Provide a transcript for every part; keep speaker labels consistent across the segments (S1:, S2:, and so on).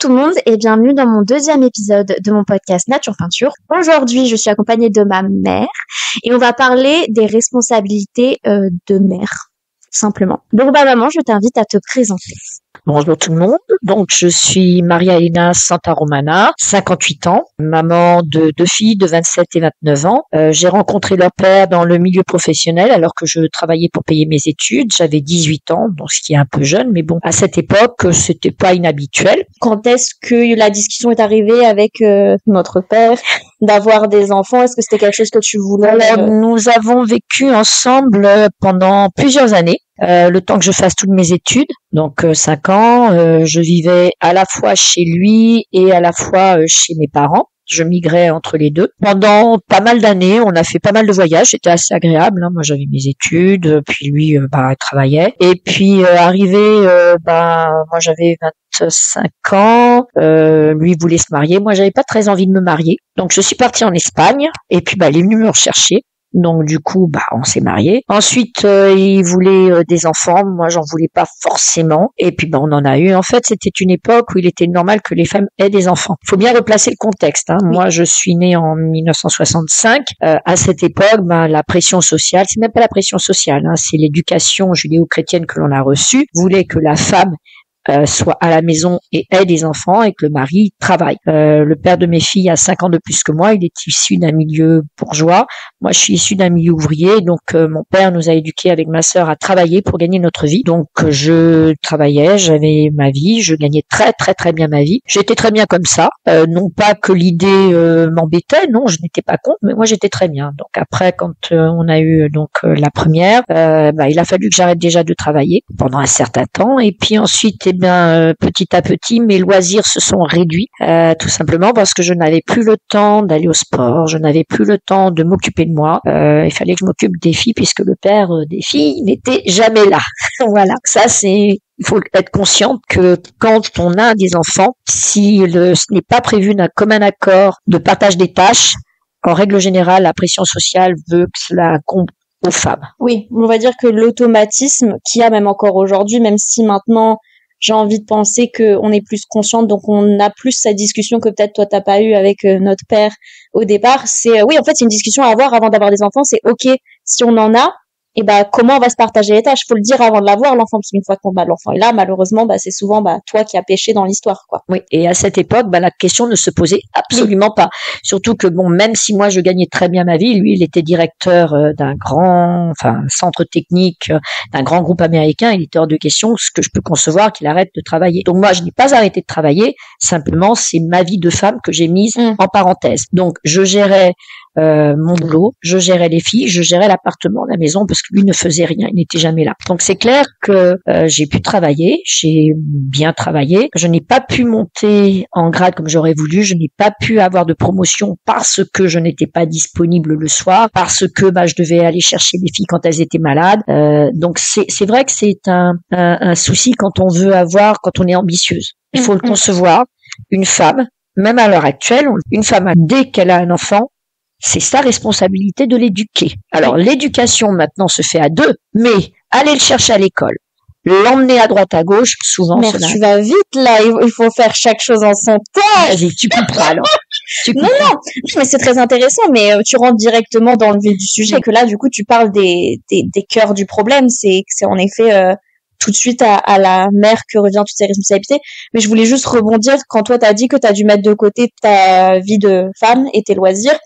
S1: tout le monde et bienvenue dans mon deuxième épisode de mon podcast Nature Peinture. Aujourd'hui, je suis accompagnée de ma mère et on va parler des responsabilités de mère, simplement. Donc maman, je t'invite à te présenter.
S2: Bonjour tout le monde, donc je suis Maria Elena Santaromana, 58 ans, maman de deux filles de 27 et 29 ans. J'ai rencontré leur père dans le milieu professionnel alors que je travaillais pour payer mes études. J'avais 18 ans, donc ce qui est un peu jeune, mais bon, à cette époque, c'était pas inhabituel.
S1: Quand est-ce que la discussion est arrivée avec notre père d'avoir des enfants? Est-ce que c'était quelque chose que tu voulais?
S2: Alors, nous avons vécu ensemble pendant plusieurs années. Le temps que je fasse toutes mes études, donc 5 ans, je vivais à la fois chez lui et à la fois chez mes parents. Je migrais entre les deux. Pendant pas mal d'années, on a fait pas mal de voyages, c'était assez agréable. Moi, j'avais mes études, puis lui, il travaillait. Et puis, moi, j'avais 25 ans, lui voulait se marier. Moi, j'avais pas très envie de me marier. Donc, je suis partie en Espagne, et puis, il est venu me rechercher. Donc du coup, on s'est mariés. Ensuite, il voulait des enfants. Moi, j'en voulais pas forcément. Et puis, on en a eu. En fait, c'était une époque où il était normal que les femmes aient des enfants. Il faut bien replacer le contexte. Oui. Moi, je suis née en 1965. À cette époque, la pression sociale, c'est même pas la pression sociale, c'est l'éducation judéo-chrétienne que l'on a reçue, voulait que la femme soit à la maison et ait des enfants et que le mari travaille. Le père de mes filles a 5 ans de plus que moi, il est issu d'un milieu bourgeois. Moi, je suis issue d'un milieu ouvrier, donc mon père nous a éduqués avec ma sœur à travailler pour gagner notre vie. Donc je travaillais, j'avais ma vie, je gagnais très très très bien ma vie. J'étais très bien comme ça, non pas que l'idée m'embêtait, non, je n'étais pas contre, mais moi j'étais très bien. Donc après, quand on a eu la première, il a fallu que j'arrête déjà de travailler pendant un certain temps, et puis ensuite petit à petit, mes loisirs se sont réduits, tout simplement parce que je n'avais plus le temps d'aller au sport, je n'avais plus le temps de m'occuper de moi. Il fallait que je m'occupe des filles puisque le père des filles n'était jamais là. Voilà, ça il faut être consciente que quand on a des enfants, si ce n'est pas prévu d'un commun accord de partage des tâches, en règle générale, la pression sociale veut que cela incombe aux femmes.
S1: Oui, on va dire que l'automatisme qu'il y a même encore aujourd'hui, même si maintenant j'ai envie de penser qu'on est plus consciente, donc on a plus cette discussion que peut-être toi t'as pas eu avec notre père au départ. C'est oui, en fait, c'est une discussion à avoir avant d'avoir des enfants. C'est ok, si on en a, et comment on va se partager les tâches. Faut le dire avant de l'avoir, l'enfant, parce qu'une fois que l'enfant est là, malheureusement, c'est souvent toi qui as péché dans l'histoire, quoi.
S2: Oui, et à cette époque, la question ne se posait absolument pas. Surtout que même si moi je gagnais très bien ma vie, lui il était directeur d'un centre technique d'un grand groupe américain, il était hors de question ce que je peux concevoir qu'il arrête de travailler. Donc moi je n'ai pas arrêté de travailler, simplement c'est ma vie de femme que j'ai mise en parenthèse. Donc je gérais mon boulot, je gérais les filles, je gérais l'appartement, la maison, parce que lui ne faisait rien, il n'était jamais là. Donc c'est clair que j'ai pu travailler, j'ai bien travaillé, je n'ai pas pu monter en grade comme j'aurais voulu, je n'ai pas pu avoir de promotion parce que je n'étais pas disponible le soir, parce que je devais aller chercher les filles quand elles étaient malades. Donc c'est vrai que c'est un souci quand on est ambitieuse. Il faut le concevoir. Une femme, même à l'heure actuelle, une femme, dès qu'elle a un enfant, c'est sa responsabilité de l'éduquer. Alors, l'éducation, maintenant, se fait à deux, mais aller le chercher à l'école, l'emmener à droite à gauche, souvent...
S1: Mère, tu vas vite, là, il faut faire chaque chose en son temps.
S2: Vas-y, tu couperas, alors.
S1: Non, mais c'est très intéressant, mais tu rentres directement dans le vif du sujet, que là, du coup, tu parles des cœurs du problème, c'est en effet... tout de suite à la mère que revient toutes ses responsabilités. Mais je voulais juste rebondir quand toi t'as dit que t'as dû mettre de côté ta vie de femme et tes loisirs.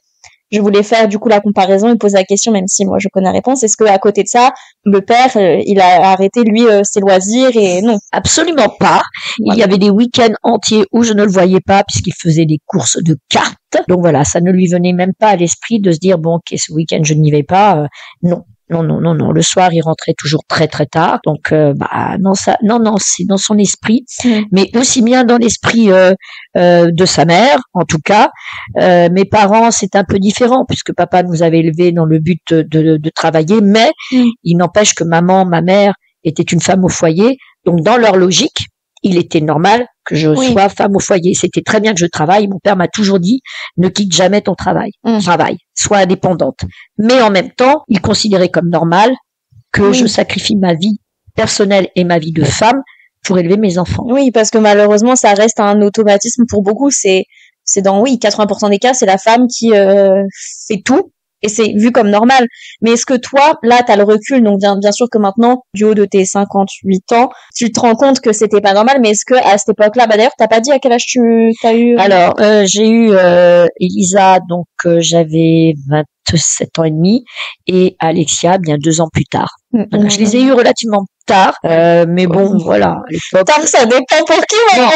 S1: Je voulais faire du coup la comparaison et poser la question, même si moi je connais la réponse. Est-ce que à côté de ça, le père, il a arrêté lui ses loisirs et non?
S2: Absolument pas. Voilà. Il y avait des week-ends entiers où je ne le voyais pas puisqu'il faisait des courses de cartes. Donc voilà, ça ne lui venait même pas à l'esprit de se dire bon, ok, ce week-end je n'y vais pas. Non. Non. Le soir, il rentrait toujours très très tard. Donc, non, c'est dans son esprit, mais aussi bien dans l'esprit de sa mère, en tout cas. Mes parents, c'est un peu différent puisque papa nous avait élevés dans le but de travailler, mais il n'empêche que ma mère était une femme au foyer. Donc, dans leur logique, il était normal que je sois femme au foyer. C'était très bien que je travaille. Mon père m'a toujours dit, ne quitte jamais ton travail. Travaille, sois indépendante. Mais en même temps, il considérait comme normal que je sacrifie ma vie personnelle et ma vie de femme pour élever mes enfants.
S1: Oui, parce que malheureusement, ça reste un automatisme pour beaucoup. C'est dans, oui, 80% des cas, c'est la femme qui fait tout. Et c'est vu comme normal. Mais est-ce que toi, là, t'as le recul, donc bien sûr que maintenant, du haut de tes 58 ans, tu te rends compte que c'était pas normal, mais est-ce que à cette époque-là, bah d'ailleurs, t'as pas dit à quel âge t'as eu?
S2: Alors, j'ai eu Elisa, donc j'avais 27 ans et demi, et Alexia, bien 2 ans plus tard. Voilà, je les ai eu relativement tard, mais bon, voilà, à l'époque.
S1: Tard, ça dépend pour qui,
S2: non,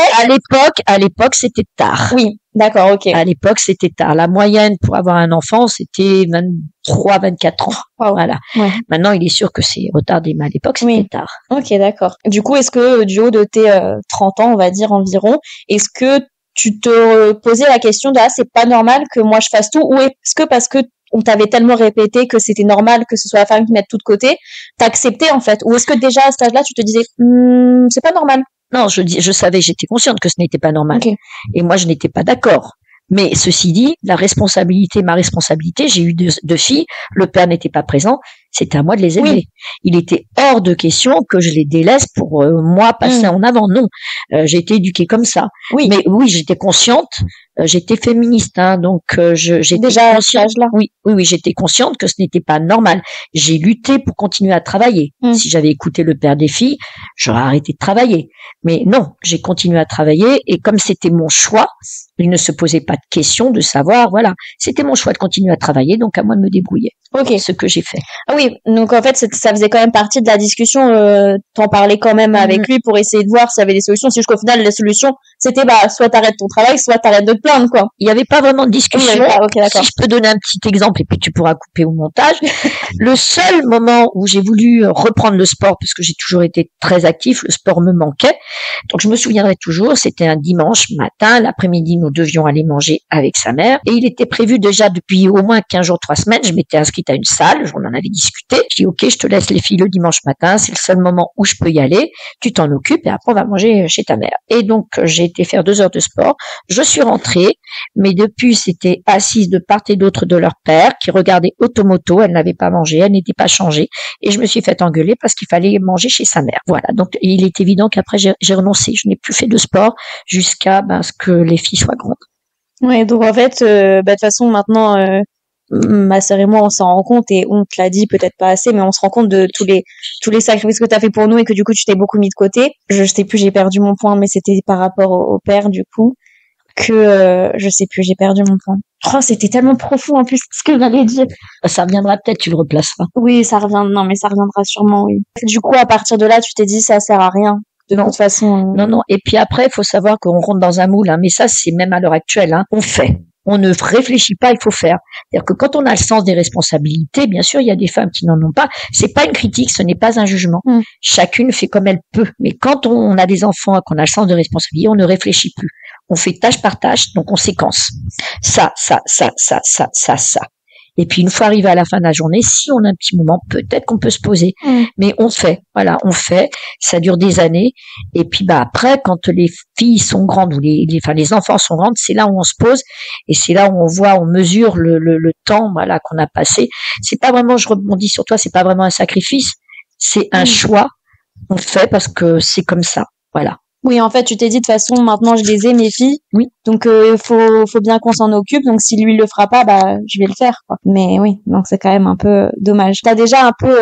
S2: à l'époque, c'était tard.
S1: Oui, d'accord, ok.
S2: À l'époque, c'était tard. La moyenne pour avoir un enfant, c'était 23, 24 ans.
S1: Wow.
S2: Voilà.
S1: Ouais.
S2: Maintenant, il est sûr que c'est retardé, mais à l'époque, c'était tard.
S1: Ok, d'accord. Du coup, est-ce que du haut de tes 30 ans, on va dire environ, est-ce que tu te posais la question de c'est pas normal que moi je fasse tout, ou est-ce que parce que on t'avait tellement répété que c'était normal que ce soit la femme qui mette tout de côté, t'acceptais en fait, ou est-ce que déjà à cet âge-là tu te disais c'est pas normal?
S2: Non, je savais, j'étais consciente que ce n'était pas normal.
S1: Okay.
S2: Et moi, je n'étais pas d'accord. Mais ceci dit, ma responsabilité, j'ai eu deux filles, le père n'était pas présent, c'était à moi de les élever. Oui. Il était hors de question que je les délaisse pour moi passer en avant. Non, j'ai été éduquée comme ça. Oui. Mais oui, j'étais consciente, j'étais féministe, hein, donc j'étais
S1: déjà
S2: consciente. Là. Oui, j'étais consciente que ce n'était pas normal. J'ai lutté pour continuer à travailler. Si j'avais écouté le père des filles, j'aurais arrêté de travailler. Mais non, j'ai continué à travailler et comme c'était mon choix, il ne se posait pas de question de savoir, voilà, c'était mon choix de continuer à travailler, donc à moi de me débrouiller.
S1: Ok.
S2: Ce que j'ai fait.
S1: Ah oui, donc en fait, ça faisait quand même partie de la discussion, t'en parlais quand même avec lui pour essayer de voir s'il y avait des solutions, c'est juste qu'au final, la solution, c'était soit t'arrêtes ton travail, soit t'arrêtes de te plaindre, quoi.
S2: Il n'y avait pas vraiment de discussion.
S1: Oui, okay, d'accord.
S2: Si je peux donner un petit exemple et puis tu pourras couper au montage. Le seul moment où j'ai voulu reprendre le sport, parce que j'ai toujours été très actif, le sport me manquait, donc je me souviendrai toujours, c'était un dimanche matin, l'après-midi, nous devions aller manger avec sa mère et il était prévu déjà depuis au moins 15 jours, 3 semaines, je m'étais inscrite à une salle, on en avait discuté, je dis ok, je te laisse les filles le dimanche matin, c'est le seul moment où je peux y aller, tu t'en occupes et après on va manger chez ta mère. Et donc j'ai été faire 2 heures de sport, je suis rentrée, mes 2 puces étaient assises de part et d'autre de leur père qui regardait automoto, elle n'avait pas mangé, elle n'était pas changée et je me suis fait engueuler parce qu'il fallait manger chez sa mère. Voilà, donc il est évident qu'après j'ai renoncé, je n'ai plus fait de sport jusqu'à ce que les filles soient grandes.
S1: Ouais, donc en fait, de toute façon maintenant, ma sœur et moi, on s'en rend compte et on te l'a dit peut-être pas assez, mais on se rend compte de tous les sacrifices que t'as fait pour nous et que du coup tu t'es beaucoup mis de côté. Je sais plus, j'ai perdu mon point, mais c'était par rapport au père du coup que je sais plus, j'ai perdu mon point. Oh, c'était tellement profond en plus ce que j'allais dire.
S2: Ça reviendra peut-être, tu le replaceras.
S1: Oui, ça reviendra sûrement, oui. Du coup, à partir de là, tu t'es dit ça sert à rien. De toute façon.
S2: Non. Et puis après, il faut savoir qu'on rentre dans un moule, hein. Mais ça, c'est même à l'heure actuelle, hein. On fait. On ne réfléchit pas, il faut faire. C'est-à-dire que quand on a le sens des responsabilités, bien sûr, il y a des femmes qui n'en ont pas. C'est pas une critique, ce n'est pas un jugement. Chacune fait comme elle peut. Mais quand on a des enfants et qu'on a le sens de responsabilité, on ne réfléchit plus. On fait tâche par tâche, donc on séquence. Ça. Et puis une fois arrivé à la fin de la journée, si on a un petit moment, peut-être qu'on peut se poser. Mais on fait, voilà, on fait. Ça dure des années. Et puis après, quand les filles sont grandes ou les enfants sont grandes, c'est là où on se pose et c'est là où on mesure le temps, voilà, qu'on a passé. C'est pas vraiment, je rebondis sur toi, c'est pas vraiment un sacrifice, c'est un choix. On fait parce que c'est comme ça, voilà.
S1: Oui, en fait, tu t'es dit de toute façon, maintenant je les ai mes filles.
S2: Oui.
S1: Donc faut bien qu'on s'en occupe. Donc si lui le fera pas, je vais le faire, quoi. Mais oui, donc c'est quand même un peu dommage. T'as déjà un peu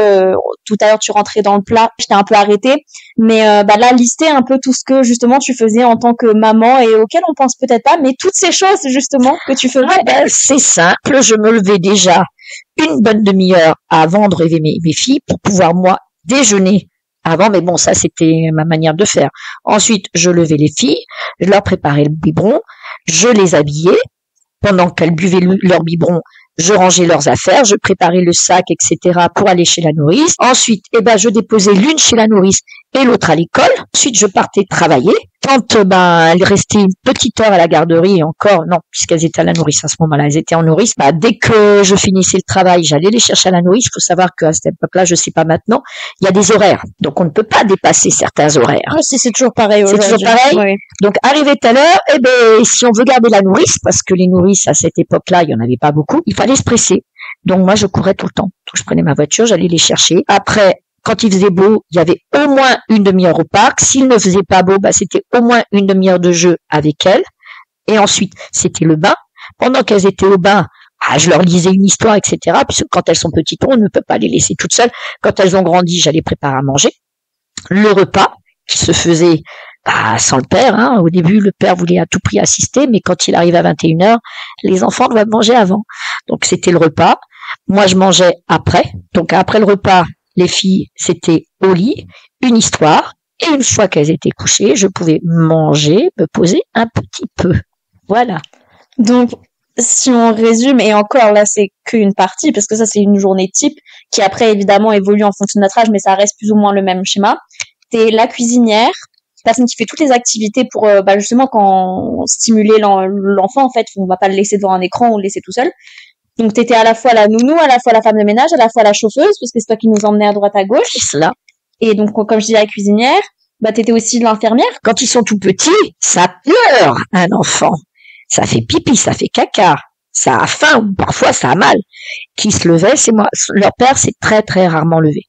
S1: tout à l'heure tu rentrais dans le plat, je t'ai un peu arrêté, mais là lister un peu tout ce que justement tu faisais en tant que maman et auquel on pense peut-être pas, mais toutes ces choses justement que tu faisais.
S2: C'est simple, je me levais déjà une bonne demi-heure avant de rêver mes filles pour pouvoir moi déjeuner avant, mais bon, ça, c'était ma manière de faire. Ensuite, je levais les filles, je leur préparais le biberon, je les habillais. Pendant qu'elles buvaient leur biberon, je rangeais leurs affaires, je préparais le sac, etc. pour aller chez la nourrice. Ensuite, je déposais l'une chez la nourrice et l'autre à l'école. Ensuite, je partais travailler. Quand elle restait une petite heure à la garderie, encore, non, puisqu'elles étaient à la nourrice à ce moment-là, elles étaient en nourrice, dès que je finissais le travail, j'allais les chercher à la nourrice. Il faut savoir qu'à cette époque-là, je sais pas maintenant, il y a des horaires. Donc, on ne peut pas dépasser certains horaires.
S1: Ah, si, c'est toujours pareil aujourd'hui.
S2: C'est toujours pareil. Oui. Donc, arrivé tout à l'heure, si on veut garder la nourrice, parce que les nourrices, à cette époque-là, il y en avait pas beaucoup, il fallait se presser. Donc, moi, je courais tout le temps. Donc, je prenais ma voiture, j'allais les chercher. Après, Quand il faisait beau, il y avait au moins une demi-heure au parc. S'il ne faisait pas beau, c'était au moins une demi-heure de jeu avec elles. Et ensuite, c'était le bain. Pendant qu'elles étaient au bain, je leur lisais une histoire, etc. Puisque quand elles sont petites, on ne peut pas les laisser toutes seules. Quand elles ont grandi, j'allais préparer à manger. Le repas, qui se faisait sans le père. Hein. Au début, le père voulait à tout prix assister, mais quand il arrive à 21h, les enfants doivent manger avant. Donc, c'était le repas. Moi, je mangeais après. Donc, après le repas, les filles, c'était au lit, une histoire. Et une fois qu'elles étaient couchées, je pouvais manger, me poser un petit peu. Voilà.
S1: Donc, si on résume, et encore là, c'est qu'une partie, parce que ça, c'est une journée type, qui après, évidemment, évolue en fonction de notre âge, mais ça reste plus ou moins le même schéma. T'es la cuisinière, personne qui fait toutes les activités pour, justement, quand stimuler l'enfant, en fait, on va pas le laisser devant un écran ou le laisser tout seul. Donc, t'étais à la fois la nounou, à la fois la femme de ménage, à la fois la chauffeuse, parce que c'est toi qui nous emmenais à droite à gauche.
S2: C'est cela.
S1: Et donc, comme je disais, la cuisinière, t'étais aussi l'infirmière.
S2: Quand ils sont tout petits, ça pleure, un enfant. Ça fait pipi, ça fait caca. Ça a faim ou parfois ça a mal. Qui se levait, c'est moi. Leur père s'est très très rarement levé.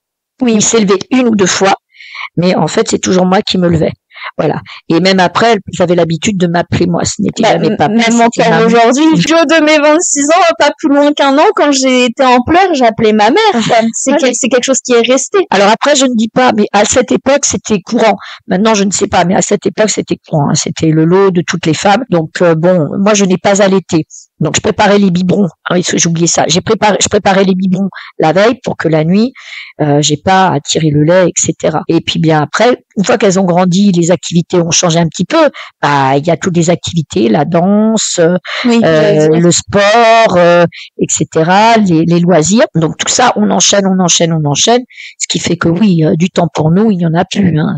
S1: Oui.
S2: Il s'est levé une ou deux fois, mais en fait, c'est toujours moi qui me levais. Voilà. Et même après, ils avaient l'habitude de m'appeler moi. Ce n'était jamais pas
S1: même encore aujourd'hui, Joe de mes 26 ans, pas plus loin qu'un an, quand j'ai été en pleurs, j'appelais ma mère. C'est quelque chose qui est resté.
S2: Alors après, je ne dis pas, mais à cette époque, c'était courant. Maintenant, je ne sais pas, mais à cette époque, c'était courant. Hein. C'était le lot de toutes les femmes. Donc moi, je n'ai pas allaité. Donc je préparais les biberons. Ah, j'ai oublié ça. Je préparais les biberons la veille pour que la nuit, j'ai pas à tirer le lait, etc. Et puis bien après, une fois qu'elles ont grandi, les activités ont changé un petit peu. Il y a toutes les activités, la danse, le sport, etc. Les loisirs. Donc tout ça, on enchaîne. Ce qui fait que oui, du temps pour nous, il y en a plus. Hein.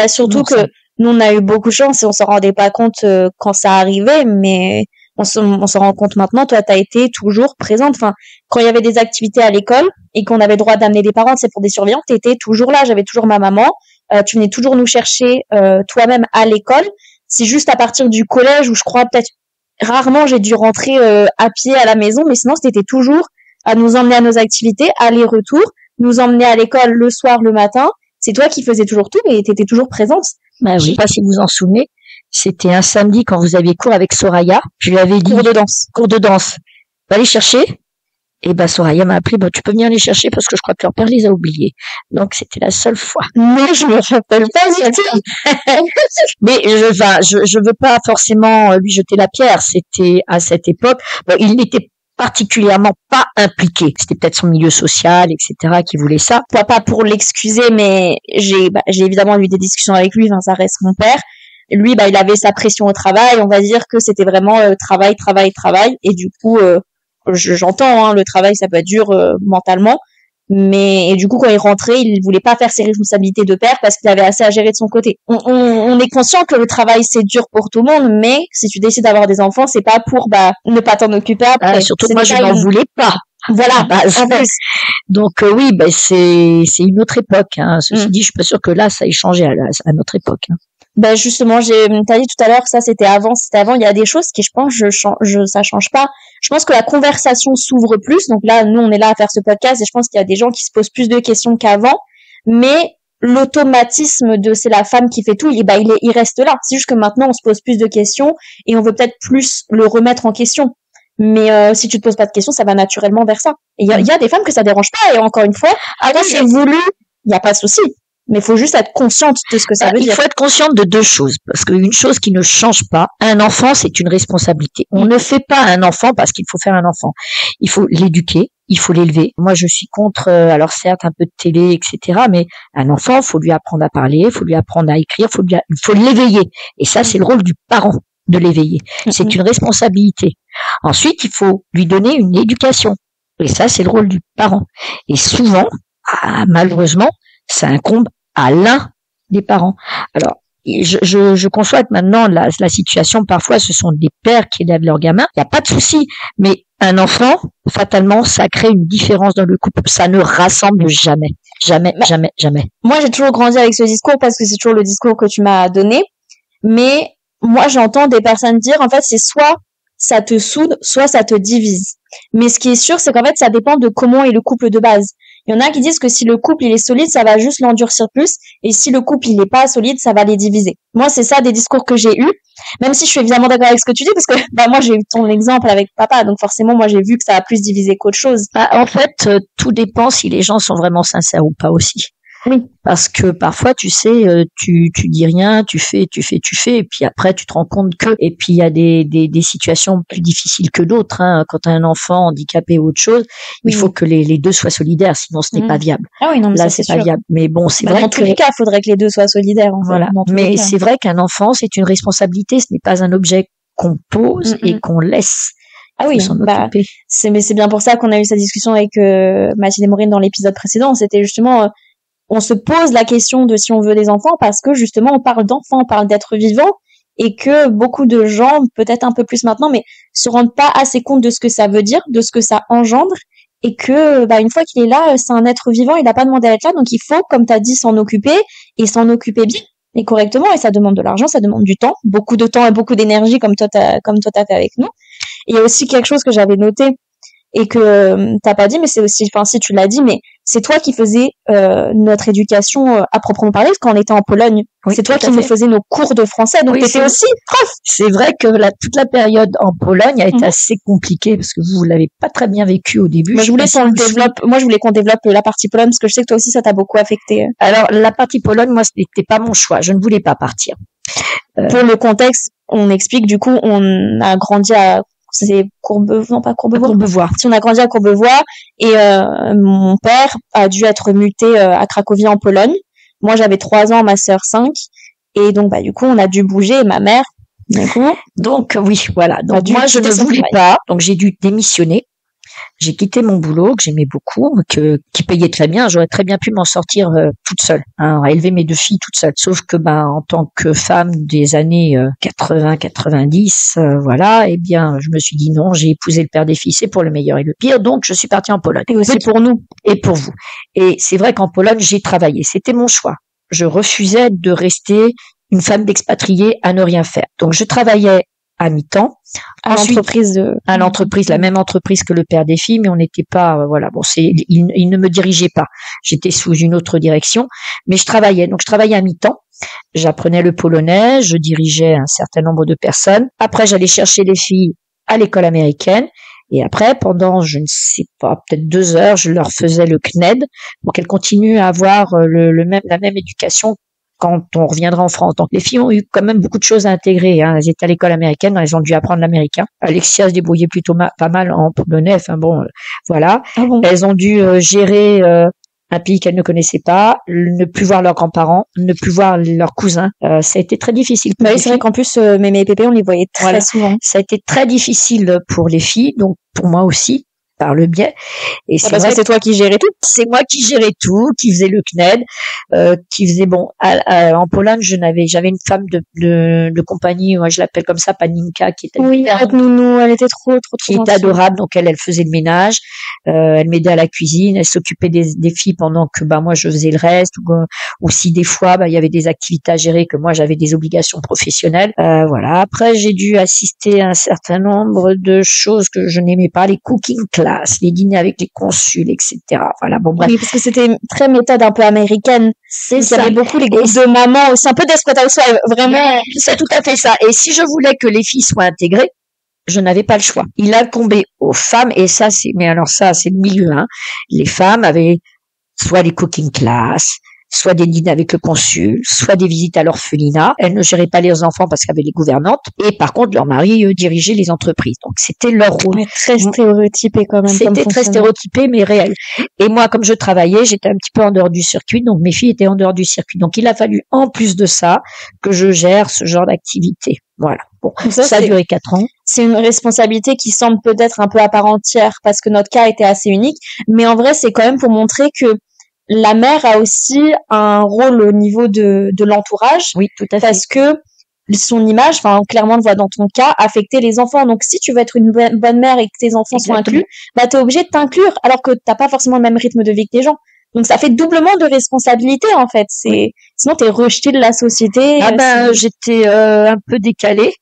S1: Surtout que nous, on a eu beaucoup de chance et on s'en rendait pas compte quand ça arrivait, mais on se rend compte maintenant. Toi, t'as été toujours présente. Enfin, quand il y avait des activités à l'école et qu'on avait le droit d'amener des parents, c'est pour des surveillants, t'étais toujours là. J'avais toujours ma maman. Tu venais toujours nous chercher toi-même à l'école. C'est juste à partir du collège où je crois peut-être rarement j'ai dû rentrer à pied à la maison, mais sinon t'étais toujours à nous emmener à nos activités, aller-retour, nous emmener à l'école le soir, le matin. C'est toi qui faisais toujours tout et t'étais toujours présente.
S2: Je sais pas si vous en souvenez. C'était un samedi quand vous aviez cours avec Soraya. Je lui avais dit cours de danse. Va les chercher. Et Soraya m'a appelé. Tu peux venir les chercher parce que je crois que leur père les a oubliés. Donc c'était la seule fois.
S1: Mais je me rappelle pas.
S2: Mais je veux pas forcément lui jeter la pierre. C'était à cette époque. Il n'était particulièrement pas impliqué. C'était peut-être son milieu social, etc., qui voulait ça.
S1: Pas pour l'excuser, mais j'ai évidemment eu des discussions avec lui. Enfin, ça reste mon père. Lui, il avait sa pression au travail. On va dire que c'était vraiment travail. Et du coup, j'entends, hein, le travail, ça peut être dur mentalement. Et du coup, quand il rentrait, il voulait pas faire ses responsabilités de père parce qu'il avait assez à gérer de son côté. On est conscient que le travail, c'est dur pour tout le monde, mais si tu décides d'avoir des enfants, c'est pas pour ne pas t'en occuper après.
S2: Surtout que moi, je n'en voulais pas.
S1: Voilà.
S2: Donc oui, c'est une autre époque. Hein. Ceci dit, je suis pas sûre que là, ça ait changé à notre époque. Hein.
S1: Justement, t'as dit tout à l'heure que ça c'était avant. Il y a des choses qui, je pense, ça change pas. Je pense que la conversation s'ouvre plus. Donc là, nous, on est là à faire ce podcast et je pense qu'il y a des gens qui se posent plus de questions qu'avant. Mais l'automatisme de c'est la femme qui fait tout, il reste là. C'est juste que maintenant, on se pose plus de questions et on veut peut-être plus le remettre en question. Mais si tu te poses pas de questions, ça va naturellement vers ça. Et il y a des femmes que ça dérange pas. Et encore une fois, c'est voulu, il y a pas de souci. Mais il faut juste être consciente de ce que ça veut dire.
S2: Il faut être consciente de deux choses. Parce qu'une chose qui ne change pas, un enfant, c'est une responsabilité. On ne fait pas un enfant parce qu'il faut faire un enfant. Il faut l'éduquer, il faut l'élever. Moi, je suis contre, alors certes, un peu de télé, etc. Mais un enfant, faut lui apprendre à parler, faut lui apprendre à écrire, il faut l'éveiller. Et ça, c'est le rôle du parent de l'éveiller. C'est une responsabilité. Ensuite, il faut lui donner une éducation. Et ça, c'est le rôle du parent. Et souvent, malheureusement, ça incombe à l'un des parents. Alors, je conçois que maintenant, la situation, parfois, ce sont des pères qui élèvent leurs gamins. Il n'y a pas de souci. Mais un enfant, fatalement, ça crée une différence dans le couple. Ça ne rassemble jamais. Jamais.
S1: Moi, j'ai toujours grandi avec ce discours parce que c'est toujours le discours que tu m'as donné. Mais moi, j'entends des personnes dire, en fait, c'est soit ça te soude, soit ça te divise. Mais ce qui est sûr, c'est qu'en fait, ça dépend de comment est le couple de base. Il y en a qui disent que si le couple il est solide, ça va juste l'endurcir plus, et si le couple il est pas solide, ça va les diviser. Moi, c'est ça des discours que j'ai eus, même si je suis évidemment d'accord avec ce que tu dis, parce que bah moi j'ai eu ton exemple avec papa, donc forcément moi j'ai vu que ça a plus divisé qu'autre chose.
S2: Bah, en fait, tout dépend si les gens sont vraiment sincères ou pas aussi.
S1: Oui.
S2: Parce que parfois, tu sais, tu dis rien, tu fais, et puis après, tu te rends compte que, et puis il y a des situations plus difficiles que d'autres, hein. Quand t'as un enfant handicapé ou autre chose, il faut que les deux soient solidaires, sinon ce n'est pas viable.
S1: Ah oui, non, mais
S2: là,
S1: ça,
S2: c'est pas viable. Mais bon, c'est vrai
S1: dans tous les cas, il faudrait que les deux soient solidaires, en fait.
S2: voilà. Mais c'est vrai qu'un enfant, c'est une responsabilité, ce n'est pas un objet qu'on pose et qu'on laisse.
S1: Ah oui, mais c'est bien pour ça qu'on a eu cette discussion avec Mathilde et Maureen dans l'épisode précédent. C'était justement, on se pose la question de si on veut des enfants parce que justement on parle d'enfants, on parle d'êtres vivants et que beaucoup de gens, peut-être un peu plus maintenant, mais se rendent pas assez compte de ce que ça veut dire, de ce que ça engendre et que une fois qu'il est là, c'est un être vivant, il n'a pas demandé à être là, donc il faut, comme tu as dit, s'en occuper et s'en occuper bien et correctement, et ça demande de l'argent, ça demande du temps, beaucoup de temps et beaucoup d'énergie comme toi t'as fait avec nous. Et il y a aussi quelque chose que j'avais noté et que t'as pas dit, mais c'est aussi, enfin si tu l'as dit, mais c'est toi qui faisais notre éducation à proprement parler, parce qu'on était en Pologne. Oui, c'est toi qui nous faisais nos cours de français, donc t'étais aussi prof.
S2: C'est vrai que toute la période en Pologne a été assez compliquée parce que vous l'avez pas très bien vécu au début.
S1: Mais je voulais qu'on développe la partie Pologne parce que je sais que toi aussi ça t'a beaucoup affecté.
S2: Alors la partie Pologne, moi, ce n'était pas mon choix. Je ne voulais pas partir.
S1: Pour le contexte, on explique. Du coup, on a grandi à c'est Courbevoie. Si on a grandi à Courbevoie et mon père a dû être muté à Cracovie en Pologne. Moi, j'avais 3 ans, ma sœur 5. Et donc, du coup, on a dû bouger, et ma mère,
S2: Donc, oui, voilà. Donc, moi, je ne voulais pas. Donc, j'ai dû démissionner. J'ai quitté mon boulot que j'aimais beaucoup, qui payait très bien. J'aurais très bien pu m'en sortir toute seule, à élever mes 2 filles toute seule. Sauf que en tant que femme des années 80-90, voilà, eh bien, je me suis dit non, j'ai épousé le père des filles, c'est pour le meilleur et le pire. Donc, je suis partie en Pologne.
S1: Et aussi pour nous
S2: et pour vous. Et c'est vrai qu'en Pologne, j'ai travaillé. C'était mon choix. Je refusais de rester une femme d'expatriée à ne rien faire. Donc, je travaillais à mi-temps.
S1: À l'entreprise
S2: la même entreprise que le père des filles, mais on n'était pas, il ne me dirigeait pas. J'étais sous une autre direction, mais je travaillais. Donc, je travaillais à mi-temps. J'apprenais le polonais, je dirigeais un certain nombre de personnes. Après, j'allais chercher les filles à l'école américaine. Et après, pendant, je ne sais pas, peut-être 2 heures, je leur faisais le CNED pour qu'elles continuent à avoir la même éducation quand on reviendra en France. Donc les filles ont eu quand même beaucoup de choses à intégrer. Elles étaient à l'école américaine, elles ont dû apprendre l'américain. Alexia se débrouillait plutôt pas mal en polonais. Enfin bon, voilà. Ah bon. Elles ont dû gérer un pays qu'elles ne connaissaient pas, ne plus voir leurs grands-parents, ne plus voir leurs cousins. Ça a été très difficile.
S1: Oui, c'est vrai qu'en plus, Mémé et Pépé, on les voyait très souvent.
S2: Ça a été très difficile pour les filles, donc pour moi aussi, par le biais. Et
S1: parce que c'est toi qui gérais tout.
S2: C'est moi qui gérais tout, qui faisais le CNED, qui faisait en Pologne, j'avais une femme de compagnie, moi je l'appelle comme ça, Paninka, qui était
S1: nounou, elle était trop
S2: qui était adorable. Donc elle faisait le ménage, elle m'aidait à la cuisine, elle s'occupait des filles pendant que moi je faisais le reste, ou si des fois il y avait des activités à gérer, que moi j'avais des obligations professionnelles. Voilà. Après j'ai dû assister à un certain nombre de choses que je n'aimais pas, les cooking class, les dîners avec les consuls, etc. Voilà, bon bref.
S1: Oui, parce que c'était très méthode un peu américaine.
S2: C'est ça.
S1: Il y avait beaucoup les groupes de mamans aussi, un peu Desperate Housewives, vraiment.
S2: C'est tout à fait ça. Et si je voulais que les filles soient intégrées, je n'avais pas le choix. Il incombait aux femmes, et ça c'est le milieu, Les femmes avaient soit les cooking class, soit des dîners avec le consul, soit des visites à l'orphelinat. Elles ne géraient pas les enfants parce qu'il y avait les gouvernantes. Et par contre, leur mari dirigeait les entreprises. Donc, c'était leur rôle.
S1: Ouais, très stéréotypé quand même.
S2: C'était très stéréotypé, mais réel. Et moi, comme je travaillais, j'étais un petit peu en dehors du circuit. Donc, mes filles étaient en dehors du circuit. Donc, il a fallu, en plus de ça, que je gère ce genre d'activité. Voilà. Bon, ça a duré 4 ans.
S1: C'est une responsabilité qui semble peut-être un peu à part entière parce que notre cas était assez unique. Mais en vrai, c'est quand même pour montrer que la mère a aussi un rôle au niveau de l'entourage.
S2: Oui, tout à fait.
S1: Parce que son image, clairement, on le voit dans ton cas, affectait les enfants. Donc, si tu veux être une bonne mère et que tes enfants soient inclus, t'es obligé de t'inclure alors que t'as pas forcément le même rythme de vie que tes gens. Donc ça fait doublement de responsabilité en fait. Sinon t'es rejeté de la société.
S2: Ah ben j'étais un peu décalée.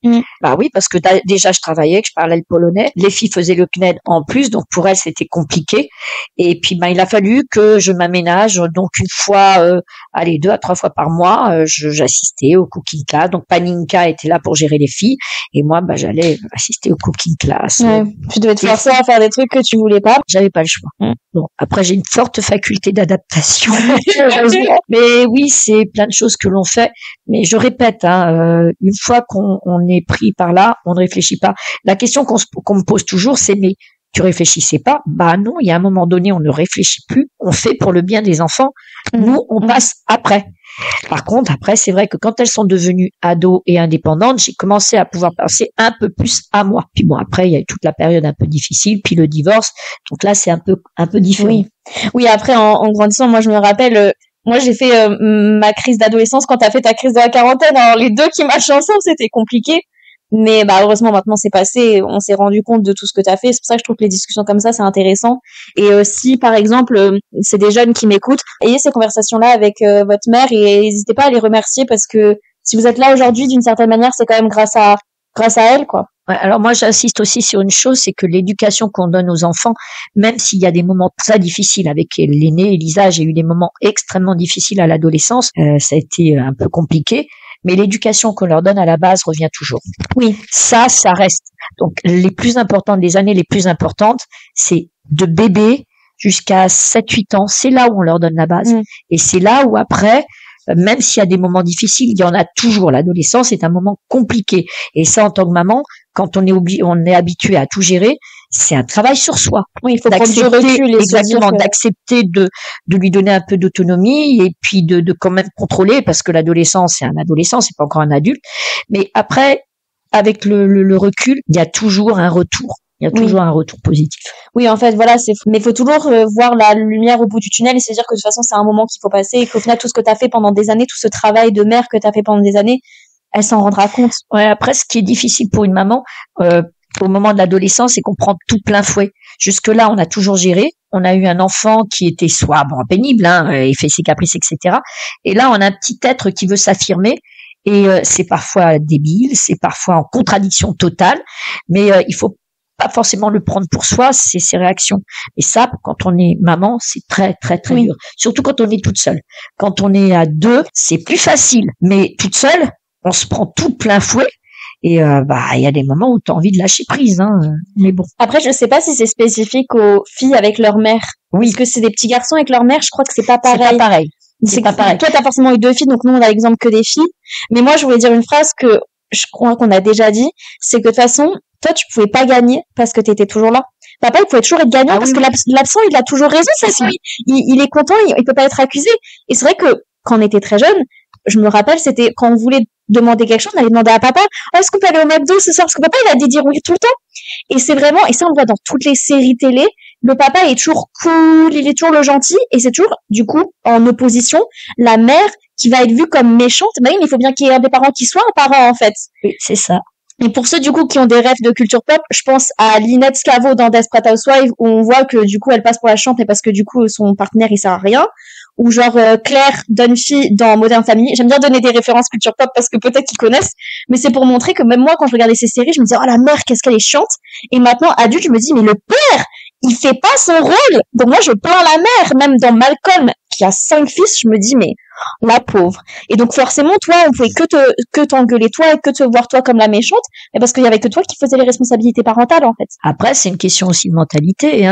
S2: Bah oui, parce que déjà je travaillais, que je parlais le polonais. Les filles faisaient le CNED en plus, donc pour elles c'était compliqué. Et puis il a fallu que je m'aménage. Donc une fois, 2 à 3 fois par mois, j'assistais au cooking class. Donc Paninka était là pour gérer les filles, et moi j'allais assister au cooking class.
S1: Ouais. Tu devais te forcer à faire des trucs que tu voulais pas.
S2: J'avais pas le choix. Bon, après j'ai une forte faculté d'adaptation. Mais oui, c'est plein de choses que l'on fait. Mais je répète, une fois qu'on est pris par là, on ne réfléchit pas. La question qu'on me pose toujours, c'est mais tu réfléchissais pas? Bah non, il y a un moment donné, on ne réfléchit plus. On fait pour le bien des enfants. Nous, on passe après. Par contre, après, c'est vrai que quand elles sont devenues ados et indépendantes, j'ai commencé à pouvoir penser un peu plus à moi. Puis bon, après, il y a eu toute la période un peu difficile, puis le divorce. Donc là, c'est un peu différent.
S1: Oui, après, en grandissant, moi, je me rappelle, moi, j'ai fait ma crise d'adolescence quand t'as fait ta crise de la quarantaine. Alors, les deux qui marchent ensemble, c'était compliqué. Mais heureusement, maintenant, c'est passé. On s'est rendu compte de tout ce que t'as fait. C'est pour ça que je trouve que les discussions comme ça, c'est intéressant. Et si, par exemple, c'est des jeunes qui m'écoutent, ayez ces conversations-là avec votre mère et n'hésitez pas à les remercier parce que si vous êtes là aujourd'hui, d'une certaine manière, c'est quand même grâce à elle, quoi.
S2: Ouais, alors moi j'insiste aussi sur une chose, c'est que l'éducation qu'on donne aux enfants, même s'il y a des moments très difficiles avec l'aîné Elisa, j'ai eu des moments extrêmement difficiles à l'adolescence, ça a été un peu compliqué, mais l'éducation qu'on leur donne à la base revient toujours.
S1: Oui,
S2: ça reste. Donc les années les plus importantes, c'est de bébé jusqu'à 7-8 ans, c'est là où on leur donne la base. Et c'est là où après, même s'il y a des moments difficiles, il y en a toujours. L'adolescence est un moment compliqué. Et ça, en tant que maman, quand on est habitué à tout gérer, c'est un travail sur soi.
S1: Oui, il faut prendre du recul.
S2: Exactement, d'accepter de lui donner un peu d'autonomie et puis de quand même contrôler, parce que l'adolescence, c'est un adolescent, c'est pas encore un adulte. Mais après, avec le recul, il y a toujours un retour. Il y a toujours un retour positif.
S1: Oui, en fait, voilà, mais il faut toujours voir la lumière au bout du tunnel et se dire que de toute façon, c'est un moment qu'il faut passer et qu'au final, tout ce que tu as fait pendant des années, tout ce travail de mère que tu as fait pendant des années, elle s'en rendra compte.
S2: Ouais, après, ce qui est difficile pour une maman, au moment de l'adolescence, c'est qu'on prend tout plein fouet. Jusque-là, on a toujours géré. On a eu un enfant qui était soit pénible, il fait ses caprices, etc. Et là, on a un petit être qui veut s'affirmer. Et c'est parfois débile, c'est parfois en contradiction totale, mais il faut pas forcément le prendre pour soi, c'est ses réactions. Et ça, quand on est maman, c'est très, très, très dur. Surtout quand on est toute seule. Quand on est à deux, c'est plus facile. Mais toute seule, on se prend tout plein fouet. Et il y a des moments où tu as envie de lâcher prise. Mais bon.
S1: Après, je sais pas si c'est spécifique aux filles avec leur mère.
S2: Oui.
S1: Parce que c'est des petits garçons avec leur mère, je crois que c'est pas pareil.
S2: C'est pas pareil. C'est pas pareil.
S1: Toi, t'as forcément eu 2 filles, donc nous, on a l'exemple que des filles. Mais moi, je voulais dire une phrase que je crois qu'on a déjà dit, c'est que de toute façon, toi, tu pouvais pas gagner parce que t'étais toujours là. Papa, il pouvait toujours être gagnant parce que l'absent, il a toujours raison. Il est content, il peut pas être accusé. Et c'est vrai que quand on était très jeune, je me rappelle, c'était quand on voulait demander quelque chose, on allait demander à papa, est-ce qu'on peut aller au McDo ce soir? Parce que papa, il a dit dire oui tout le temps. Et c'est vraiment, et ça, on le voit dans toutes les séries télé, le papa est toujours cool, il est toujours le gentil, et c'est toujours, du coup, en opposition, la mère qui va être vue comme méchante. Bah oui, mais il faut bien qu'il y ait un des parents qui soit un parent, en fait.
S2: Oui, c'est ça.
S1: Et pour ceux, du coup, qui ont des rêves de culture pop, je pense à Lynette Scavo dans Desperate Housewives, où on voit que, du coup, elle passe pour la chante, mais parce que, du coup, son partenaire, il sert à rien. Ou genre Claire Dunphy dans Modern Family. J'aime bien donner des références culture pop parce que peut-être qu'ils connaissent, mais c'est pour montrer que même moi, quand je regardais ces séries, je me disais, oh la mère, qu'est-ce qu'elle est chiante. Et maintenant, adulte, je me dis, mais le père, il fait pas son rôle. Donc moi, je plains la mère. Même dans Malcolm, qui a 5 fils, je me dis, mais la pauvre. Et donc forcément, toi, on pouvait que t'engueuler toi et que te voir toi comme la méchante, mais parce qu'il y avait que toi qui faisais les responsabilités parentales, en fait.
S2: Après, c'est une question aussi de mentalité.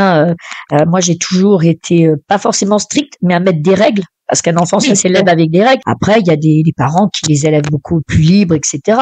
S2: Moi, j'ai toujours été pas forcément stricte, mais à mettre des règles. Parce qu'un enfant, ça s'élève avec des règles. Après, il y a des parents qui les élèvent beaucoup plus libres, etc.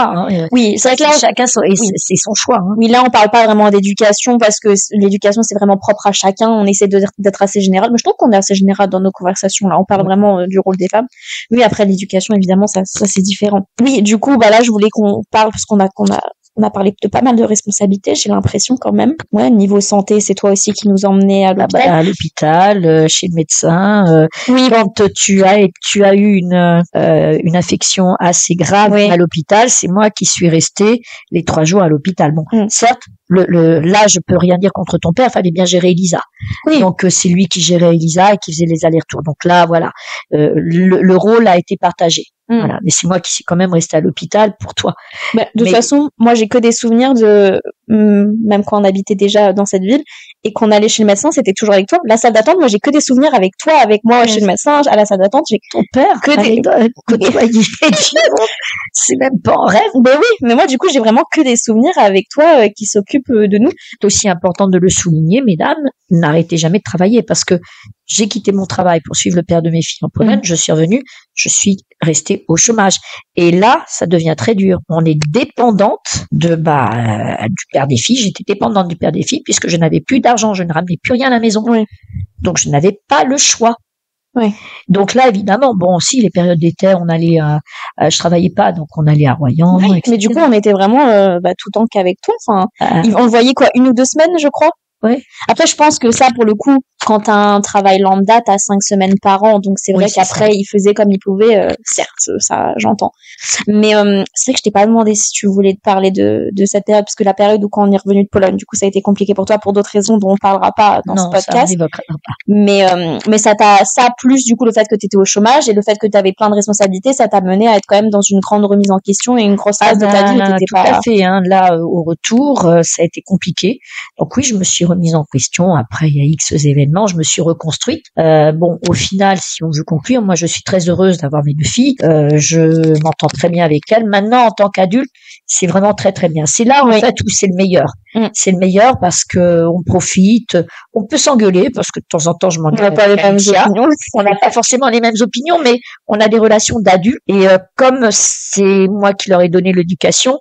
S1: Oui, c'est vrai que là,
S2: chacun c'est son choix.
S1: Oui, là, on parle pas vraiment d'éducation parce que l'éducation, c'est vraiment propre à chacun. On essaie d'être assez général. Mais je trouve qu'on est assez général dans nos conversations. Là, on parle vraiment du rôle des femmes. Oui, après l'éducation, évidemment, ça c'est différent. Oui, du coup, là, je voulais qu'on parle parce qu'on a parlé de pas mal de responsabilités, j'ai l'impression quand même. Ouais, niveau santé, c'est toi aussi qui nous emmenais à l'hôpital.
S2: À l'hôpital, chez le médecin.
S1: Oui.
S2: Quand tu as eu une infection assez grave à l'hôpital, c'est moi qui suis restée les 3 jours à l'hôpital. Bon, certes, là, je peux rien dire contre ton père, fallait bien gérer Elisa.
S1: Oui.
S2: Donc c'est lui qui gérait Elisa et qui faisait les allers-retours. Donc là, voilà, le rôle a été partagé. Voilà, mais c'est moi qui suis quand même restée à l'hôpital pour toi.
S1: Bah, de toute façon, moi j'ai que des souvenirs de même quand on habitait déjà dans cette ville et qu'on allait chez le médecin, c'était toujours avec toi. La salle d'attente, moi j'ai que des souvenirs avec toi, avec moi chez le médecin, à la salle d'attente. J'ai
S2: ton père
S1: que des
S2: côtoyer. C'est même pas en rêve.
S1: Ben oui, mais moi du coup j'ai vraiment que des souvenirs avec toi qui s'occupent de nous.
S2: C'est aussi important de le souligner, mesdames, n'arrêtez jamais de travailler parce que j'ai quitté mon travail pour suivre le père de mes filles en Pologne, je suis revenue, je suis restée au chômage. Et là, ça devient très dur. On est dépendante du père des filles. J'étais dépendante du père des filles puisque je n'avais plus d'argent, je ne ramenais plus rien à la maison.
S1: Oui.
S2: Donc je n'avais pas le choix.
S1: Oui.
S2: Donc là, évidemment, bon, aussi les périodes d'été, on allait, je travaillais pas, donc on allait à Royan.
S1: Oui, mais du coup, on était vraiment tout le temps qu'avec toi. Enfin, on le voyait quoi, 1 ou 2 semaines, je crois.
S2: Ouais.
S1: Après, je pense que ça, pour le coup, quand t'as un travail lambda, t'as 5 semaines par an, donc c'est vrai qu'après, il faisait comme il pouvait. Certes, ça, j'entends. Mais c'est vrai que je t'ai pas demandé si tu voulais te parler de cette période, parce que la période où quand on est revenu de Pologne, du coup, ça a été compliqué pour toi pour d'autres raisons dont on parlera pas dans ce podcast. Mais ça plus du coup le fait que t'étais au chômage et le fait que t'avais plein de responsabilités, ça t'a mené à être quand même dans une grande remise en question et une grosse phase de ta vie où t'étais pas.
S2: Tout à fait. Là, au retour, ça a été compliqué. Donc oui, je me suis remise en question. Après, il y a X événements, je me suis reconstruite. Au final, si on veut conclure, moi, je suis très heureuse d'avoir mes 2 filles. Je m'entends très bien avec elles. Maintenant, en tant qu'adulte, c'est vraiment très très bien. C'est là en fait où c'est le meilleur. C'est le meilleur parce que on profite, on peut s'engueuler parce que de temps en temps je m'engueule.
S1: On n'a pas les mêmes opinions.
S2: On n'a pas forcément les mêmes opinions, mais on a des relations d'adultes. Et comme c'est moi qui leur ai donné l'éducation,